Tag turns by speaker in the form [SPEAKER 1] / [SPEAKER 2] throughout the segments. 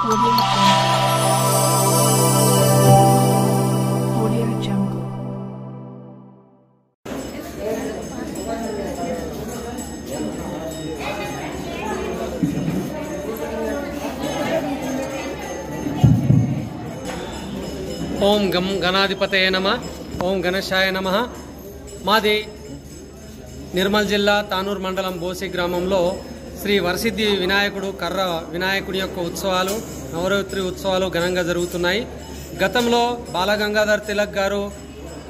[SPEAKER 1] ఓం గం గణాధిపతయే నమః. ఓం గణేశాయ నమః. మాది నిర్మల్ జిల్లా తానూరు మండలం బోసి గ్రామంలో శ్రీ వరసిద్ధి వినాయకుడు కర్ర వినాయకుడి యొక్క ఉత్సవాలు నవరాత్రి ఉత్సవాలు ఘనంగా జరుగుతున్నాయి. గతంలో బాలగంగాధర్ తిలక్ గారు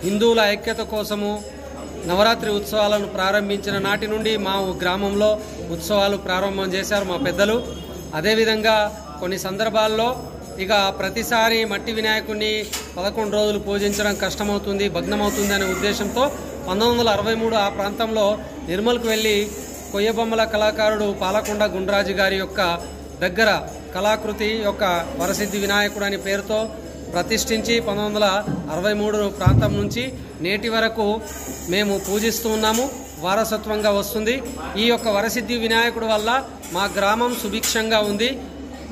[SPEAKER 1] హిందువుల ఐక్యత కోసము నవరాత్రి ఉత్సవాలను ప్రారంభించిన నాటి నుండి మా గ్రామంలో ఉత్సవాలు ప్రారంభం చేశారు మా పెద్దలు. అదేవిధంగా కొన్ని సందర్భాల్లో ఇక ప్రతిసారి మట్టి వినాయకుడిని 11 రోజులు పూజించడం కష్టమవుతుంది, భగ్నమవుతుంది అనే ఉద్దేశంతో 1963 ఆ ప్రాంతంలో నిర్మల్కు వెళ్ళి కొయ్యబొమ్మల కళాకారుడు పాలకొండ గుండ్రాజు గారి యొక్క దగ్గర కళాకృతి యొక్క వరసిద్ధి వినాయకుడు అనే పేరుతో ప్రతిష్ఠించి 1963 ప్రాంతం నుంచి నేటి వరకు మేము పూజిస్తూ ఉన్నాము. వారసత్వంగా వస్తుంది. ఈ యొక్క వరసిద్ధి వినాయకుడు వల్ల మా గ్రామం సుభిక్షంగా ఉంది.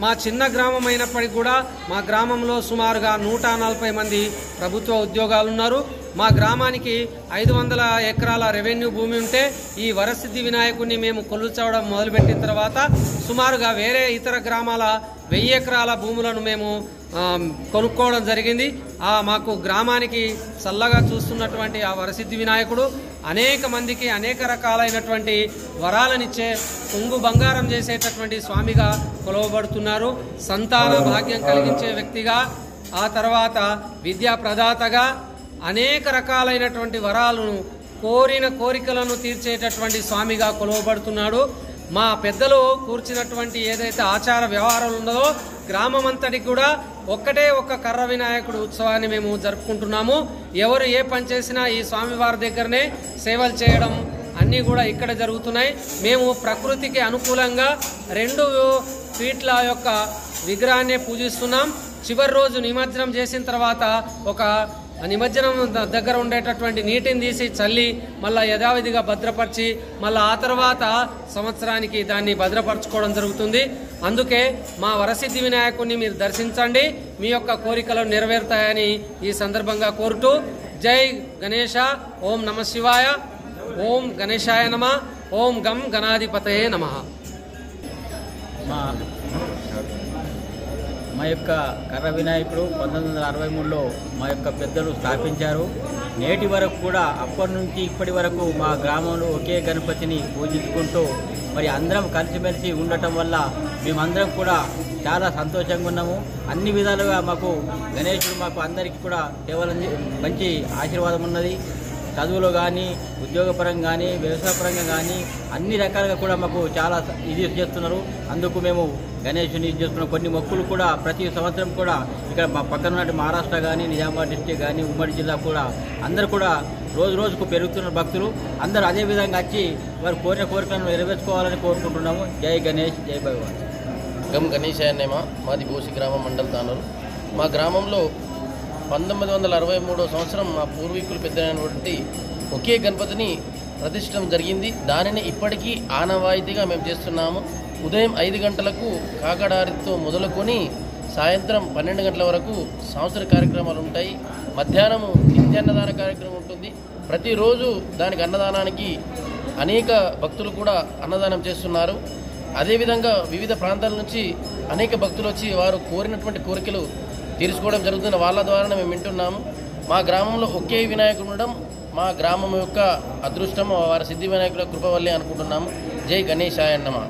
[SPEAKER 1] మా చిన్న గ్రామం అయినప్పటికీ కూడా మా గ్రామంలో సుమారుగా 140 మంది ప్రభుత్వ ఉద్యోగాలున్నారు. మా గ్రామానికి 500 ఎకరాల రెవెన్యూ భూమి ఉంటే ఈ వరసిద్ధి వినాయకుడిని మేము కొలుచవడం మొదలుపెట్టిన తర్వాత సుమారుగా వేరే ఇతర గ్రామాల 1000 ఎకరాల భూములను మేము కొనుక్కోవడం జరిగింది. మాకు గ్రామానికి చల్లగా చూస్తున్నటువంటి ఆ వరసిద్ధి వినాయకుడు అనేక మందికి అనేక రకాలైనటువంటి వరాలనిచ్చే కొంగు బంగారం చేసేటటువంటి స్వామిగా కొలవబడుతున్నారు. సంతాన భాగ్యం కలిగించే వ్యక్తిగా, ఆ తర్వాత విద్యా ప్రదాతగా, అనేక రకాలైనటువంటి వరాలను కోరిన కోరికలను తీర్చేటటువంటి స్వామిగా కొలవబడుతున్నాడు. మా పెద్దలు కూర్చున్నటువంటి ఏదైతే ఆచార వ్యవహారాలు ఉన్నదో గ్రామం అంతటికి కూడా ఒక్కటే ఒక్క కర్ర వినాయకుడు ఉత్సవాన్ని మేము జరుపుకుంటున్నాము. ఎవరు ఏ పని చేసినా ఈ స్వామివారి దగ్గరనే సేవలు చేయడం అన్నీ కూడా ఇక్కడ జరుగుతున్నాయి. మేము ప్రకృతికి అనుకూలంగా 2 ఫీట్ల యొక్క విగ్రహాన్ని పూజిస్తున్నాం. చివరి రోజు నిమజ్జనం చేసిన తర్వాత ఒక నిమజ్జనం దగ్గర ఉండేటటువంటి నీటిని తీసి చల్లి మళ్ళీ యథావిధిగా భద్రపరిచి మళ్ళీ ఆ తర్వాత సంవత్సరానికి దాన్ని భద్రపరచుకోవడం జరుగుతుంది. అందుకే మా వరసిద్ధి వినాయకుడిని మీరు దర్శించండి, మీ యొక్క కోరికలు నెరవేరుతాయని ఈ సందర్భంగా కోరుతూ జై గణేశ. ఓం నమ శివాయ. ఓం గణేశాయ నమ. ఓం గం గణాధిపతయే నమ.
[SPEAKER 2] మా యొక్క కర్ర వినాయకుడు 1963లో మా యొక్క పెద్దలు స్థాపించారు. నేటి వరకు కూడా అప్పటి నుంచి ఇప్పటి వరకు మా గ్రామంలో ఒకే గణపతిని పూజించుకుంటూ మరి అందరం కలిసిమెలిసి ఉండటం వల్ల మేమందరం కూడా చాలా సంతోషంగా ఉన్నాము. అన్ని విధాలుగా మాకు గణేశుడు మాకు అందరికీ కూడా కేవలం మంచి ఆశీర్వాదం ఉన్నది. చదువులో కానీ, ఉద్యోగపరంగా కానీ, వ్యవసాయపరంగా కానీ అన్ని రకాలుగా కూడా మాకు చాలా ఇది చేస్తున్నారు. అందుకు మేము గణేశుని ఇది చేస్తున్నాం. కొన్ని మొక్కులు కూడా ప్రతి సంవత్సరం కూడా ఇక్కడ మా పక్కన ఉన్నట్టు మహారాష్ట్ర కానీ, నిజామాబాద్ డిస్టిక్ కానీ, ఉమ్మడి జిల్లా కూడా అందరూ కూడా రోజు రోజుకు పెరుగుతున్న భక్తులు అందరూ అదే విధంగా వచ్చి వారు కోరిన కోరికలను నెరవేర్చుకోవాలని కోరుకుంటున్నాము. జై గణేష్, జై భగవాన్.
[SPEAKER 3] గం గణేశాయనేమ. మాది బోసి గ్రామం, మండల్ తానూరు. మా గ్రామంలో 1963 సంవత్సరం మా పూర్వీకులు పెద్దైనటువంటి ఒకే గణపతిని ప్రతిష్ఠించడం జరిగింది. దానిని ఇప్పటికీ ఆనవాయితీగా మేము చేస్తున్నాము. ఉదయం 5 గంటలకు కాకడారితో మొదలుకొని సాయంత్రం 12 గంటల వరకు సాంస్కృతిక కార్యక్రమాలు ఉంటాయి. మధ్యాహ్నము నిత్యాన్నదాన కార్యక్రమం ఉంటుంది. ప్రతిరోజు దానికి అన్నదానానికి అనేక భక్తులు కూడా అన్నదానం చేస్తున్నారు. అదేవిధంగా వివిధ ప్రాంతాల నుంచి అనేక భక్తులు వచ్చి వారు కోరినటువంటి కోరికలు తీర్చుకోవడం జరుగుతున్న వాళ్ళ ద్వారానే మేము వింటున్నాము. మా గ్రామంలో ఒకే వినాయకుడు ఉండడం మా గ్రామం యొక్క అదృష్టం, వారి సిద్ధి వినాయకుల కృప వల్లే అనుకుంటున్నాము. జై గణేశాయ నమః.